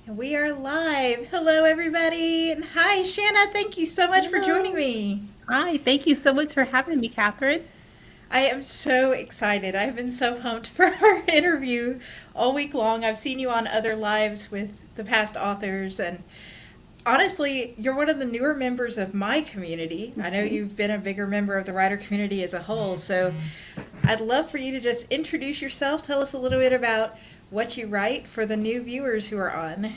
We are live. Hello, everybody. And hi, Shanna. Thank you so much for joining Hello. me. Hi, thank you so much for having me, Catherine. I am so excited. I've been so pumped for our interview all week long. I've seen you on other lives with the past authors, and honestly, you're one of the newer members of my community. I know Mhm. you've been a bigger member of the writer community as a whole, so I'd love for you to just introduce yourself. Tell us a little bit about what you write for the new viewers who are on.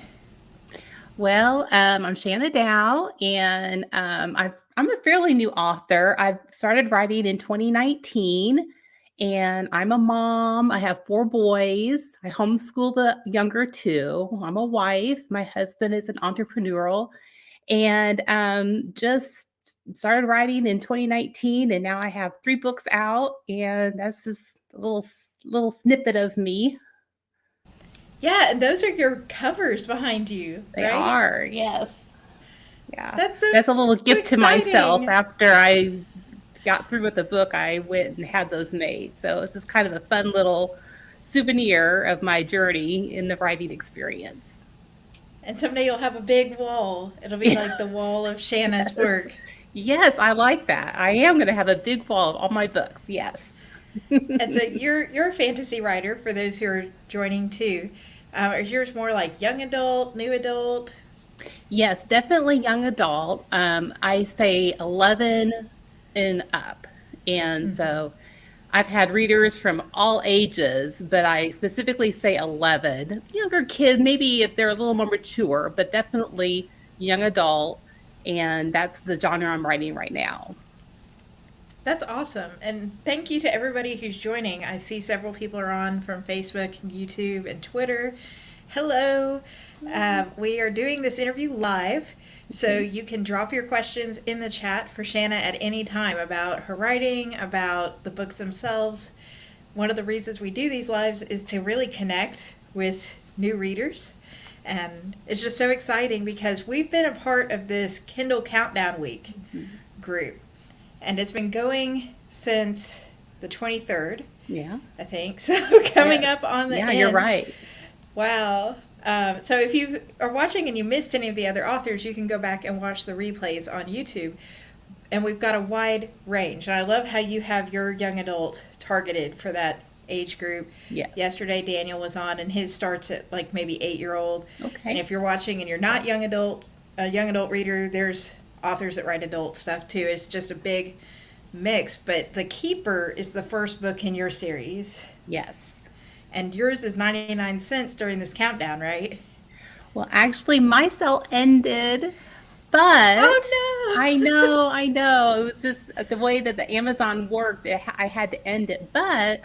I'm Shana Dow, and I'm a fairly new author. I started writing in 2019, and I'm a mom. I have four boys. I homeschool the younger two. I'm a wife. My husband is an entrepreneurial, and just started writing in 2019, and now I have three books out, and that's just a little snippet of me. Yeah, and those are your covers behind you, They right? are, yes. Yeah. That's so That's a little gift to myself. exciting. After I got through with the book, I went and had those made. So it's just kind of a fun little souvenir of my journey in the writing experience. And someday you'll have a big wall. It'll be like the Yes. wall of Shanna's Yes. work. Yes, I like that. I am going to have a big wall of all my books. Yes. And so you're a fantasy writer for those who are joining too. Is yours more like young adult, new adult? Yes, definitely young adult. I say 11 and up. And so I've had readers from all ages, but I specifically say 11. Younger kid, maybe if they're a little more mature, but definitely young adult. And that's the genre I'm writing right now. That's awesome. And thank you to everybody who's joining. I see several people are on from Facebook and YouTube and Twitter. Hello. We are doing this interview live, so Mhm. you can drop your questions in the chat for Shanna at any time about her writing, about the books themselves. One of the reasons we do these lives is to really connect with new readers. And it's just so exciting because we've been a part of this Kindle Countdown Week Mhm. group, and it's been going since the 23rd, Yeah. I think. So coming Yes. up on the Yeah, you're end. right. Wow. So if you are watching and you missed any of the other authors, you can go back and watch the replays on YouTube. And we've got a wide range. And I love how you have your young adult targeted for that age group. Yes. Yesterday, Daniel was on, and his starts at like maybe 8 year old. And Okay. if you're watching and you're not young adult, a young adult reader, there's authors that write adult stuff too. It's just a big mix. But The Keeper is the first book in your series. Yes. And yours is 99 cents during this countdown, right? Well, actually, my sale ended, but Oh no! I know. It was just the way that the Amazon worked. I had to end it, but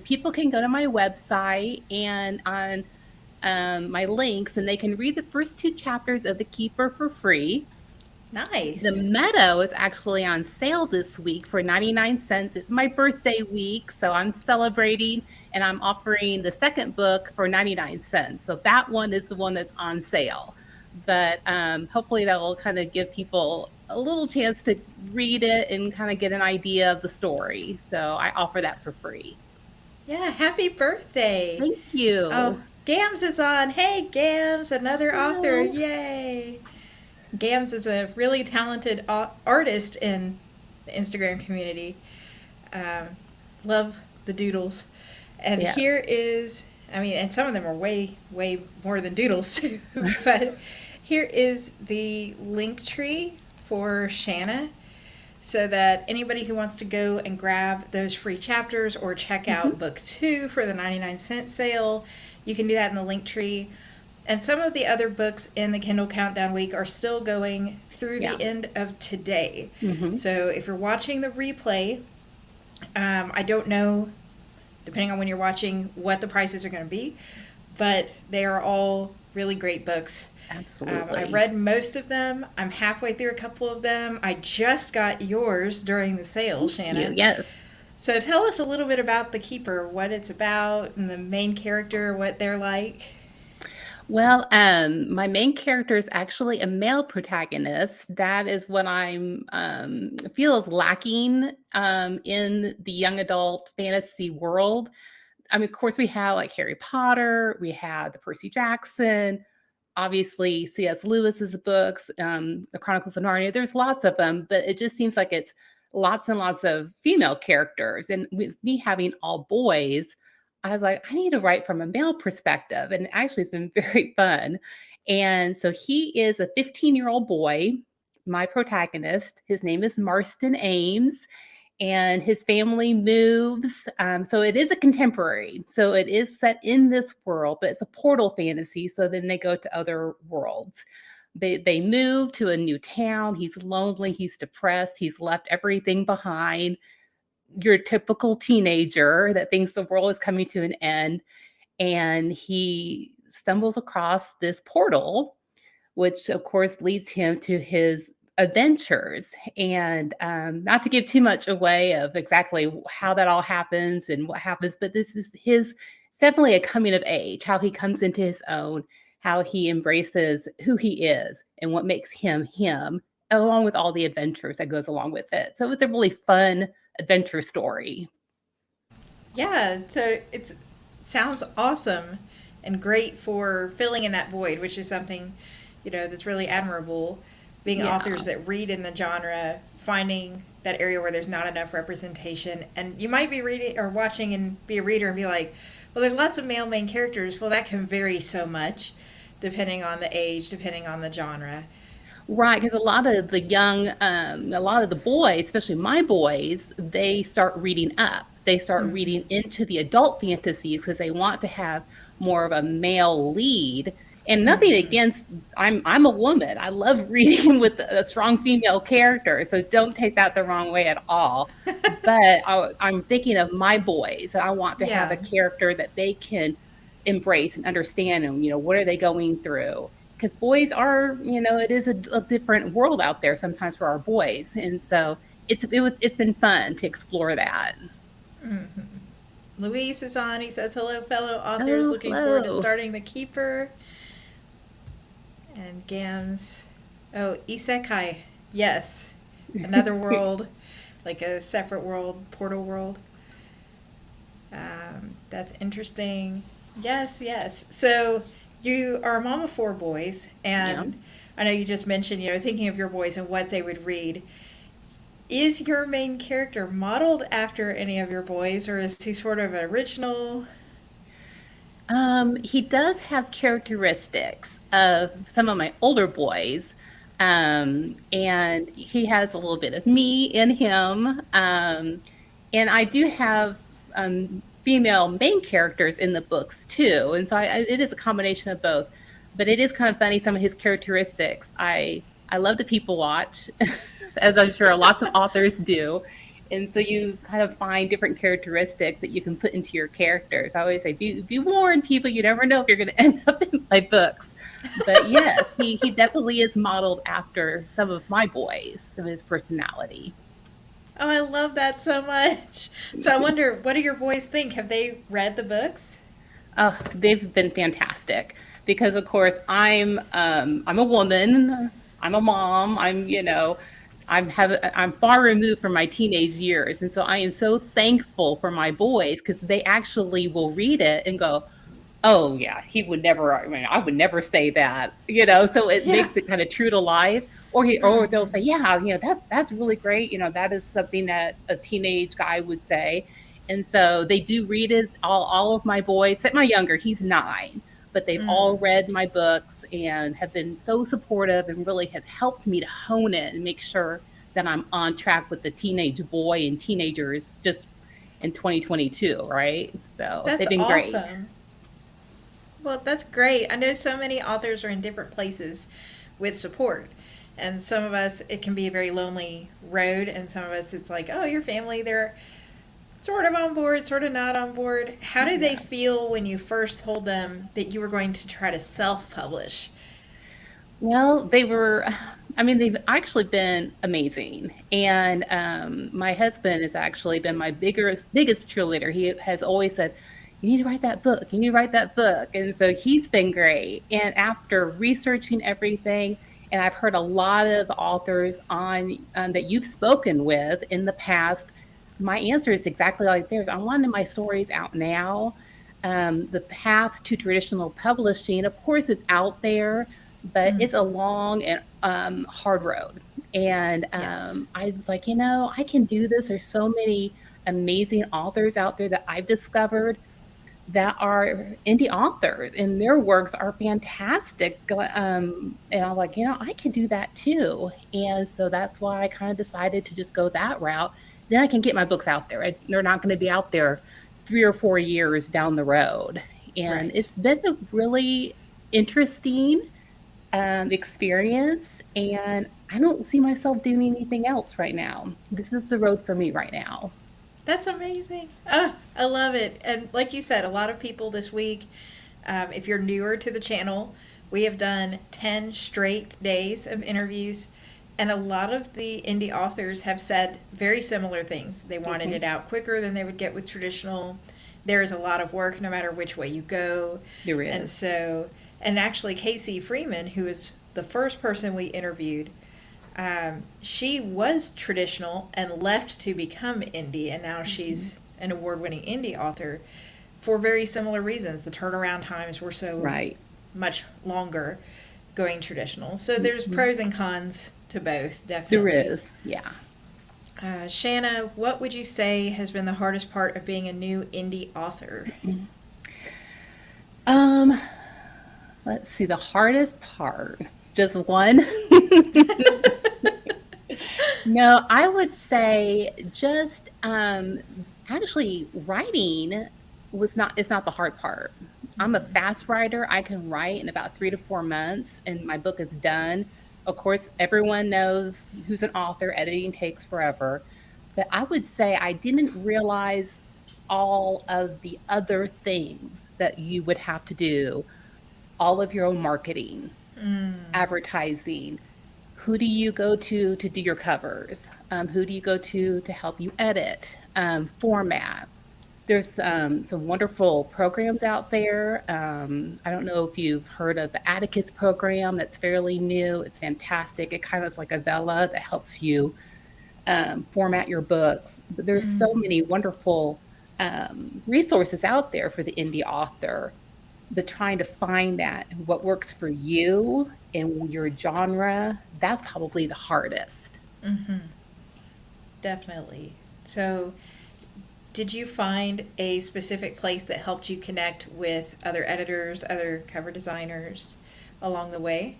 people can go to my website and on my links, and they can read the first two chapters of The Keeper for free. The Nice. Meadow is actually on sale this week for 99 cents. It's my birthday week, so I'm celebrating and I'm offering the second book for 99 cents. So that one is the one that's on sale. But hopefully that will kind of give people a little chance to read it and kind of get an idea of the story. So I offer that for free. Yeah, happy birthday. Thank Oh, you. Gams is on. Hey, Gams, another author. Hello. Yay. Gams is a really talented artist in the Instagram community. Um, love the doodles. And Yeah. here is, I mean, and some of them are way, way more than doodles too. But here is the link tree for Shanna so that anybody who wants to go and grab those free chapters or check out Mhm. book two for the 99 cent sale, you can do that in the link tree. And some of the other books in the Kindle Countdown Week are still going through Yeah. the end of today. Hmm. So if you're watching the replay, I don't know, depending on when you're watching, what the prices are going to be, but they are all really great books. I've Absolutely. read most of them. I'm halfway through a couple of them. I just got yours during the sale, Thank you. Shanna. Yes. So tell us a little bit about The Keeper, what it's about, and the main character, what they're like. My main character is actually a male protagonist. That is what I'm feel is lacking in the young adult fantasy world. I mean, of course, we have like Harry Potter, we have the Percy Jackson, obviously C.S. Lewis's books, The Chronicles of Narnia. There's lots of them, but it just seems like it's lots and lots of female characters. And with me having all boys, I was like, I need to write from a male perspective. And actually, it's been very fun. And so he is a 15-year-old boy, my protagonist. His name is Marston Ames, and his family moves. So it is a contemporary. So it is set in this world, but it's a portal fantasy. So then they go to other worlds. They move to a new town. He's lonely. He's depressed. He's left everything behind. Your typical teenager that thinks the world is coming to an end. And he stumbles across this portal, which of course leads him to his adventures. And not to give too much away of exactly how that all happens and what happens, but this is his, it's definitely a coming of age, how he comes into his own, how he embraces who he is and what makes him him, along with all the adventures that goes along with it. So it's a really fun adventure story. Yeah, so it sounds awesome and great for filling in that void, which is something, that's really admirable. Being Yeah. authors that read in the genre, finding that area where there's not enough representation. And you might be reading or watching and be a reader and be like, well, there's lots of male main characters. Well, that can vary so much depending on the age, depending on the genre. Right, because a lot of the boys, especially my boys, they start reading up. They start reading into the adult fantasies because they want to have more of a male lead. And nothing against, I'm a woman. I love reading with a strong female character, so don't take that the wrong way at all. But I'm thinking of my boys. I want to have a Yeah. character that they can embrace and understand, and what are they going through? Because boys are, it is a different world out there sometimes for our boys, and so it's been fun to explore that. Luis is on. He says, hello, fellow authors. Oh, Looking forward to hello. starting The Keeper. And Gams. Oh, Isekai. Yes. Another world, like a separate world, portal world. That's interesting. Yes, yes. So you are a mom of four boys, Yeah. and I know you just mentioned, thinking of your boys and what they would read. Is your main character modeled after any of your boys, or is he sort of original? He does have characteristics of some of my older boys. And he has a little bit of me in him. And I do have female main characters in the books too. And so it is a combination of both. But it is kind of funny, some of his characteristics. I love to people watch, as I'm sure lots of authors do. And so you kind of find different characteristics that you can put into your characters. I always say, be warned, people, you never know if you're going to end up in my books. But yes, he definitely is modeled after some of my boys, some of his personality. Oh, I love that so much. So I wonder, what do your boys think? Have they read the books? Oh, they've been fantastic because, of course, I'm a woman, I'm a mom, I'm far removed from my teenage years, and so I am so thankful for my boys because they actually will read it and go, "Oh yeah, he would never. I mean, I would never say that." So it Yeah. makes it kind of true to life. Or they'll say, "Yeah, that's really great. That is something that a teenage guy would say." And so they do read it. All of my boys, except my younger, he's 9, but they've all read my books and have been so supportive and really has helped me to hone it and make sure that I'm on track with the teenage boy and teenagers just in 2022, right? So That's they've been great. awesome. Well, that's great. I know so many authors are in different places with support. And some of us, it can be a very lonely road. And some of us, it's like, oh, your family, they're sort of on board, sort of not on board. How did they feel when you first told them that you were going to try to self publish? Well, they've actually been amazing. And my husband has actually been my biggest cheerleader. He has always said, you need to write that book. You need to write that book. And so he's been great. And after researching everything, and I've heard a lot of authors on that you've spoken with in the past, my answer is exactly like theirs. I wanted my stories out now. The path to traditional publishing, of course, it's out there, but Mm, it's a long and hard road. And yes. I was like, I can do this. There's so many amazing authors out there that I've discovered that are indie authors, and their works are fantastic. And I'm like, I can do that too. And so that's why I kind of decided to just go that route. Then I can get my books out there. They're not going to be out there 3 or 4 years down the road. And Right. it's been a really interesting experience. And I don't see myself doing anything else right now. This is the road for me right now. That's amazing. Ah, I love it. And like you said, a lot of people this week, if you're newer to the channel, we have done 10 straight days of interviews. And a lot of the indie authors have said very similar things. They wanted Mhm. it out quicker than they would get with traditional. There is a lot of work no matter which way you go. There And is. so, and actually, Casey Freeman, who is the first person we interviewed, she was traditional and left to become indie, and now Mhm. she's an award winning indie author for very similar reasons. The turnaround times were so Right. much longer going traditional. So there's Mhm. pros and cons to both, There definitely. is. Yeah. Shanna, what would you say has been the hardest part of being a new indie author? Um, let's see, the hardest part. Just one? No, I would say just actually writing is not the hard part. I'm a fast writer. I can write in about 3 to 4 months and my book is done. Of course, everyone knows who's an author, editing takes forever. But I would say I didn't realize all of the other things that you would have to do, all of your own marketing, Mm, advertising. Who do you go to do your covers? Who do you go to help you edit, format? There's some wonderful programs out there. I don't know if you've heard of the Atticus program. That's fairly new. It's fantastic. It kind of is like a Vella that helps you format your books. But there's so mm. many wonderful resources out there for the indie author. But trying to find that what works for you and your genre, that's probably the hardest. Definitely. So, did you find a specific place that helped you connect with other editors, other cover designers along the way?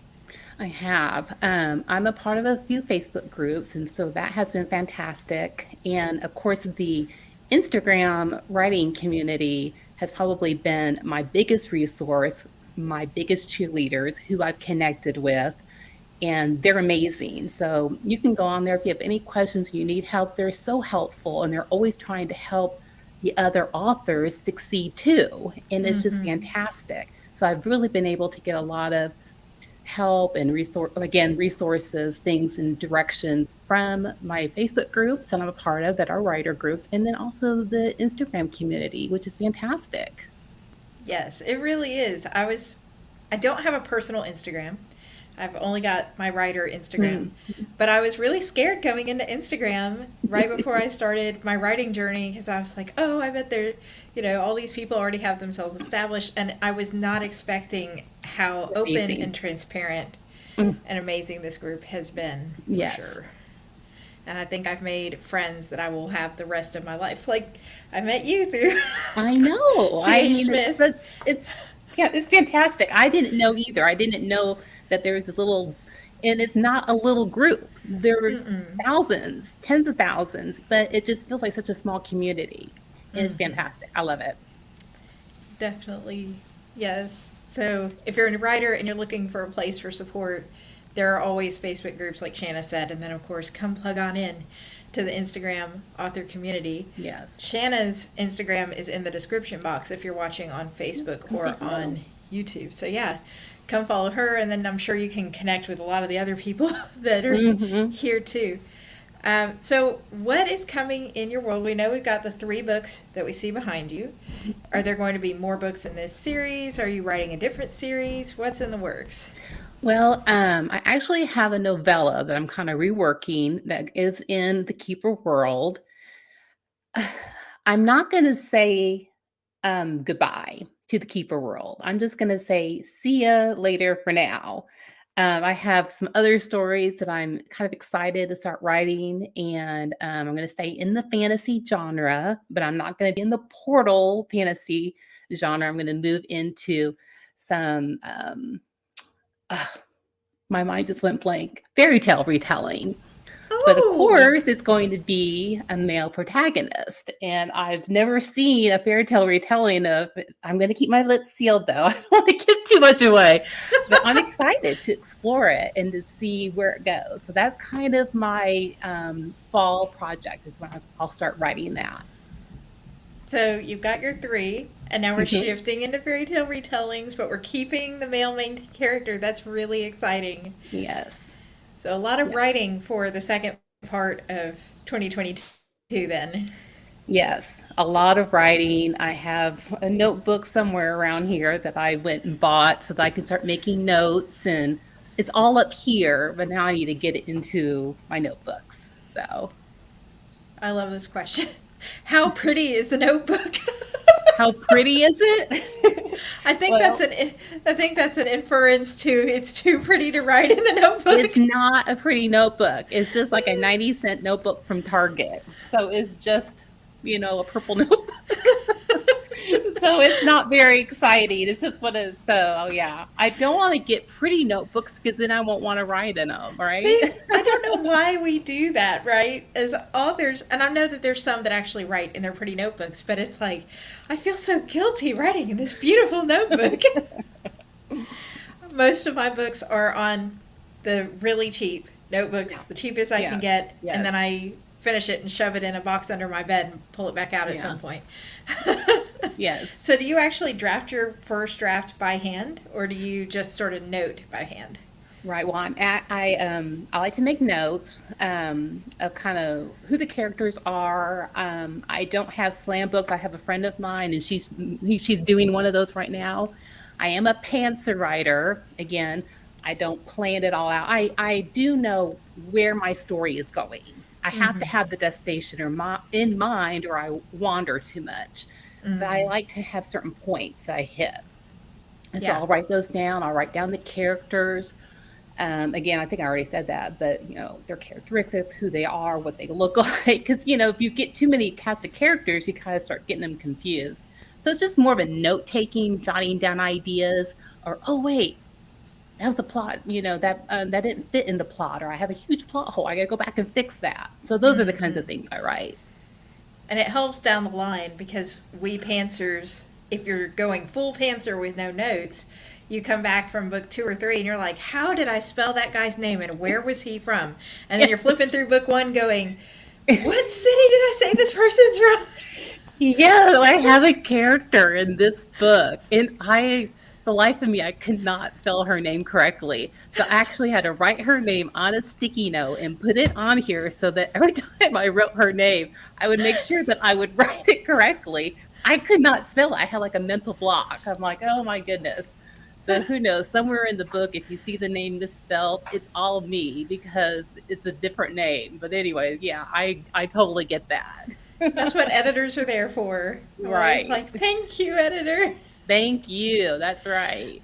I have. I'm a part of a few Facebook groups, and so that has been fantastic. And of course, the Instagram writing community has probably been my biggest resource, my biggest cheerleaders who I've connected with, and they're amazing. So you can go on there if you have any questions, you need help. They're so helpful, and they're always trying to help the other authors succeed too. And it's just Mm-hmm. fantastic. So I've really been able to get a lot of help and resources, things and directions from my Facebook groups that I'm a part of that are writer groups, and then also the Instagram community, which is fantastic. Yes, it really is. I don't have a personal Instagram. I've only got my writer Instagram. Mm. But I was really scared coming into Instagram right before I started my writing journey because I was like, oh, I bet all these people already have themselves established. And I was not expecting how open and Amazing. transparent Mm. and amazing this group has been for Yes. sure. And I think I've made friends that I will have the rest of my life. Like I met you through I know. I C.H. mean, Smith. yeah, it's fantastic. I didn't know either. I didn't know that there was this little, and it's not a little group. There's Mm-mm. thousands, tens of thousands, but it just feels like such a small community. And it's Mm-hmm. fantastic. I love it. Definitely, yes. So if you're a writer and you're looking for a place for support, there are always Facebook groups like Shanna said, and then of course come plug on in to the Instagram author community. Yes. Shanna's Instagram is in the description box if you're watching on Facebook or Thank on you. YouTube. So yeah, come follow her, and then I'm sure you can connect with a lot of the other people that are Hmm. here too. So, what is coming in your world? We know we've got the 3 books that we see behind you. Are there going to be more books in this series? Are you writing a different series? What's in the works? Well, I actually have a novella that I'm kind of reworking that is in the Keeper world. I'm not going to say goodbye to the keeper world. I'm just going to say, see ya later for now. I have some other stories that I'm kind of excited to start writing, and I'm going to stay in the fantasy genre, but I'm not going to be in the portal fantasy genre. I'm going to move into some, uh, my mind just went blank, fairy tale retelling. But of Oh, course, it's going to be a male protagonist. And I've never seen a fairy tale retelling of it. I'm going to keep my lips sealed, though. I don't want to give too much away. But I'm excited to explore it and to see where it goes. So that's kind of my fall project, is when I'll start writing that. so you've got your three, and now we're Mhm. shifting into fairy tale retellings, but we're keeping the male main character. That's really exciting. Yes. So a lot of Yes. writing for the second part of 2022 then. Yes, a lot of writing. I have a notebook somewhere around here that I went and bought so that I can start making notes, and it's all up here, but now I need to get it into my notebooks. So, I love this question. How pretty is the notebook? how pretty is it? I think that's Well, an I think that's an inference to it's too pretty to write in the notebook. it's not a pretty notebook. It's just like a 90-cent notebook from Target. So it's just, a purple notebook. So it's not very exciting. It's just what it is. So, oh, yeah. I don't want to get pretty notebooks because then I won't want to write in them, right? See, I don't know why we do that, right? As authors, and I know that there's some that actually write in their pretty notebooks, but it's like, I feel so guilty writing in this beautiful notebook. Most of my books are on the really cheap notebooks, Yeah. the cheapest I can Yes. get, and then Yes. I finish it and shove it in a box under my bed and pull it back out at Yeah. some point. Yes. So, do you actually draft your first draft by hand, or do you just sort of note by hand? Right. Well, I like to make notes of kind of who the characters are. I don't have slam books. I have a friend of mine, and she's doing one of those right now. I am a pantser writer. Again, I don't plan it all out. I do know where my story is going. I have to Mm-hmm. have the destination in mind, or I wander too much. But I Mm, like to have certain points I hit. And so yeah. I'll write those down. I'll write down the characters. Again, I think I already said that, but their characteristics, who they are, what they look like. Because if you get too many cast of characters, you kind of start getting them confused. So it's just more of a note taking, jotting down ideas, or oh wait, that was the plot. That didn't fit in the plot, or I have a huge plot hole. I got to go back and fix that. So those are the kinds Mm-hmm. of things I write. And it helps down the line because we pantsers, if you're going full pantser with no notes, you come back from book two or three and you're like, how did I spell that guy's name and where was he from? And then you're flipping through book one going, what city did I say this person's from? Yeah, I have a character in this book, and the life of me, I could not spell her name correctly. So I actually had to write her name on a sticky note and put it on here so that every time I wrote her name, I would make sure that I would write it correctly. I could not spell it. I had like a mental block. I'm like, oh my goodness. So who knows? Somewhere in the book, if you see the name misspelled, it's all me because it's a different name. But anyway, yeah, I totally get that. That's what editors are there for. I'm always Right. like, thank you, editor. Thank you. That's right.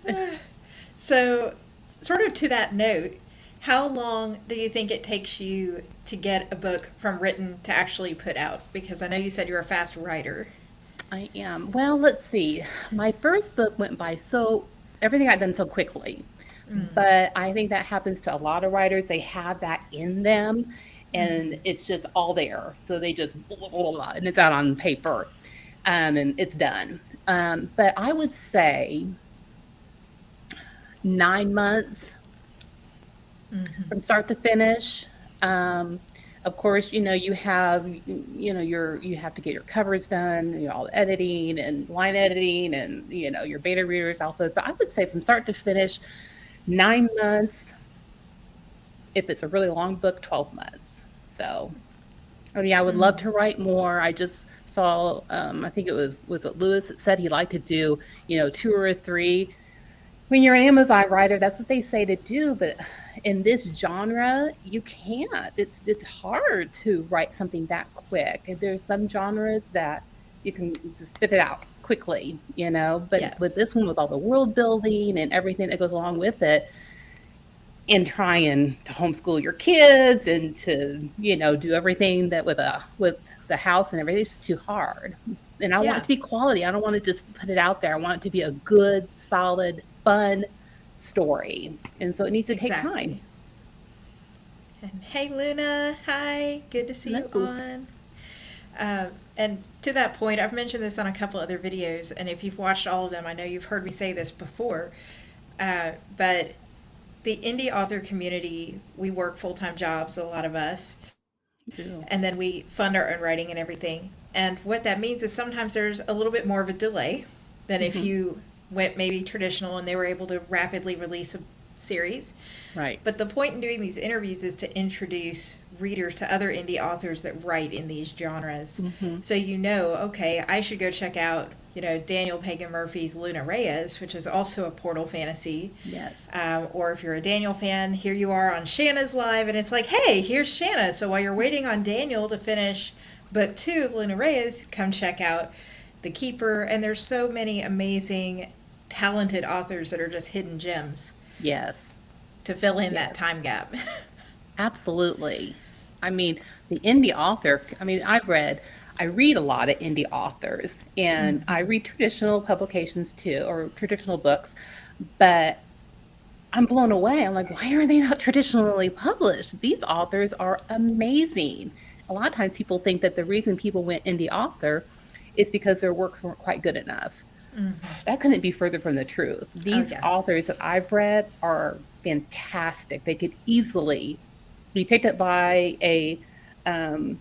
So, sort of to that note, how long do you think it takes you to get a book from written to actually put out? Because I know you said you're a fast writer. I am. Well, let's see. My first book went by everything got done so quickly. Mm, But I think that happens to a lot of writers. They have that in them mm, and it's just all there. So they just blah, blah, blah, and it's out on paper and it's done. But I would say 9 months mm-hmm. from start to finish. Um, of course, you have to get your covers done, all the editing and line editing, and your beta readers, alpha. But I would say from start to finish, 9 months. If it's a really long book, 12 months. So, I mean, I would love to write more. I just saw, I think was it Lewis that said he liked to do, two or three. When you're an Amazon writer, that's what they say to do, but in this genre, you can't. It's hard to write something that quick. And there's some genres that you can just spit it out. quickly, you know. But Yeah. with this one, with all the world building and everything that goes along with it, and trying to homeschool your kids and to, you know, do everything that with the house and everything, it's too hard. And I want it Yeah. to be quality. I don't want to just put it out there. I want it to be a good, solid, fun story. And so it needs to take time. Exactly. And hey, Luna. Hi. Good to see you Hello. on. And to that point, I've mentioned this on a couple other videos, and if you've watched all of them, I know you've heard me say this before. But the indie author community, we work full time jobs, a lot of us, Do. and then we fund our own writing and everything. And what that means is sometimes there's a little bit more of a delay than if Hmm. you went maybe traditional and they were able to rapidly release a series. Right. But the point in doing these interviews is to introduce readers to other indie authors that write in these genres. Hmm. So you know, okay, I should go check out, Daniel Pagan Murphy's Luna Reyes, which is also a portal fantasy. Yes. Or if you're a Daniel fan, here you are on Shanna's Live, and it's like, hey, here's Shanna. So while you're waiting on Daniel to finish book 2 of Luna Reyes, come check out The Keeper. And there's so many amazing, talented authors that are just hidden gems Yes. to fill in that Yes. time gap. Absolutely. I mean, the indie author, I mean, I read a lot of indie authors and I read traditional publications too, or traditional books, but I'm blown away. I'm like, why are they not traditionally published? These authors are amazing. A lot of times people think that the reason people went indie author is because their works weren't quite good enough. That couldn't be further from the truth. Oh, These yeah. authors that I've read are fantastic. They could easily be picked up by um,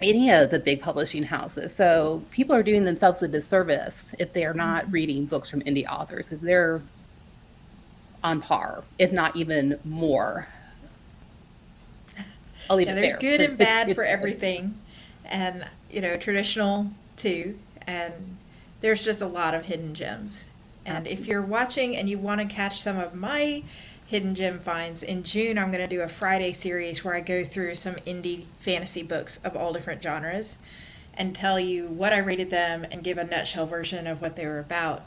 any of the big publishing houses. So people are doing themselves a disservice if they are not reading books from indie authors, because they're on par, if not even more. I'll leave Yeah, it there's there. good But and bad it's for good. everything. And, traditional too. And there's just a lot of hidden gems. And if Absolutely. you're watching and you want to catch some of my hidden gem finds, in June I'm going to do a Friday series where I go through some indie fantasy books of all different genres and tell you what I rated them and give a nutshell version of what they were about.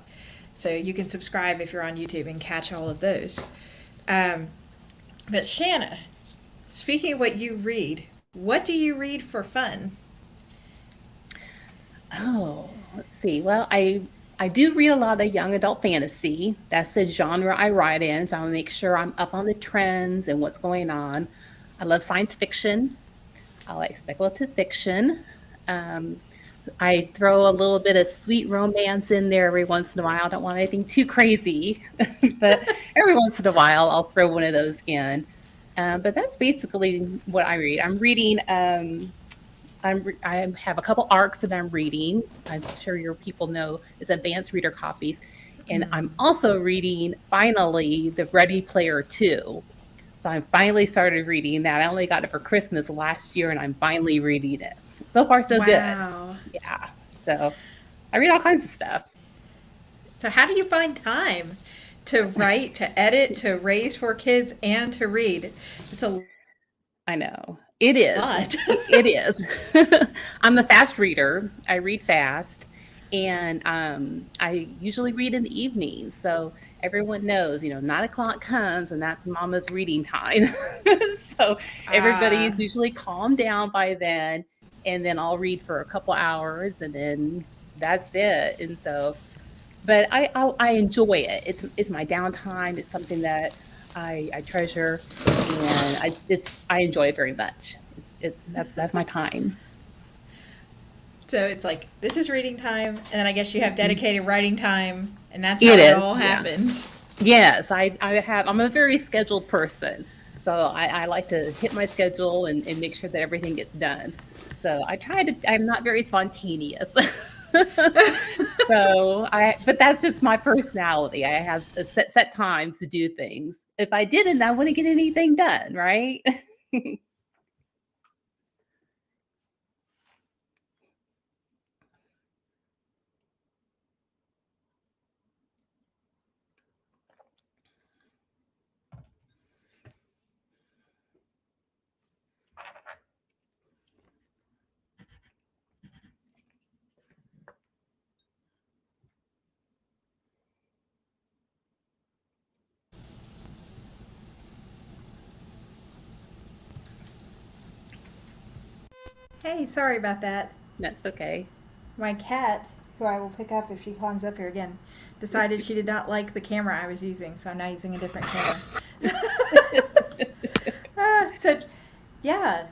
So you can subscribe if you're on YouTube and catch all of those. Um, but Shanna, speaking of what you read, what do you read for fun? Oh, let's see. Well, I do read a lot of young adult fantasy. That's the genre I write in, so I want to make sure I'm up on the trends and what's going on. I love science fiction. I like speculative fiction. Um, I throw a little bit of sweet romance in there every once in a while. I don't want anything too crazy, but every once in a while I'll throw one of those in. But that's basically what I read. I'm reading. I have a couple arcs that I'm reading. I'm sure your people know it's advanced reader copies, and I'm also reading finally the Ready Player Two. So I finally started reading that. I only got it for Christmas last year, and I'm finally reading it. So far, so good. Wow. Yeah. So I read all kinds of stuff. So, how do you find time to write, to edit, to raise 4 kids, and to read? It's a I know. It is. lot. It is. I'm a fast reader. I read fast. And I usually read in the evenings. So everyone knows, 9 o'clock comes and that's mama's reading time. So everybody's Ah, usually calmed down by then. And then I'll read for a couple hours and then that's it. And so, but I enjoy it. It's my downtime. It's something that I treasure, and I enjoy it very much. It's that's my time. so it's like this is reading time, and then I guess you have dedicated writing time, and that's It how it is, all yeah. happens. Yes, I'm a very scheduled person. So I like to hit my schedule and make sure that everything gets done. So I'm not very spontaneous. But that's just my personality. I have a set times to do things. If I didn't, I wouldn't get anything done, right? Hey, sorry about that. That's okay. My cat, who I will pick up if she climbs up here again, decided she did not like the camera I was using, so I'm now using a different camera. So, yeah,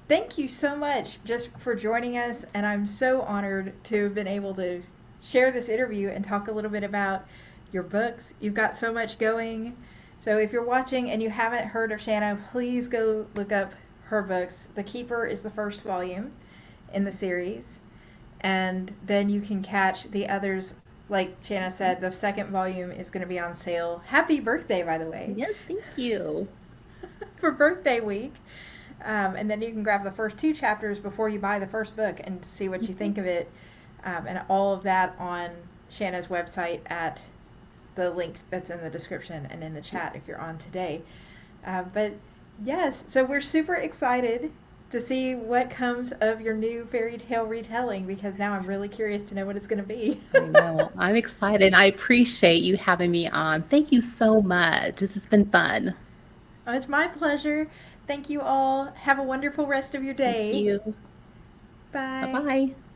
thank you so much just for joining us, and I'm so honored to have been able to share this interview and talk a little bit about your books. You've got so much going. So if you're watching and you haven't heard of Shana, please go look up her books. The Keeper is the first volume in the series, and then you can catch the others. Like Shana said, the second volume is going to be on sale. Happy birthday, by the way, Yes, thank you. for birthday week. And then you can grab the first two chapters before you buy the first book and see what you think of it. And all of that on Shana's website at the link that's in the description and in the chat if you're on today. But yes, so we're super excited to see what comes of your new fairy tale retelling, because now I'm really curious to know what it's going to be. I know. I'm excited. I appreciate you having me on. Thank you so much. This has been fun. Oh, it's my pleasure. Thank you all. Have a wonderful rest of your Thank day. you. Bye. Bye-bye.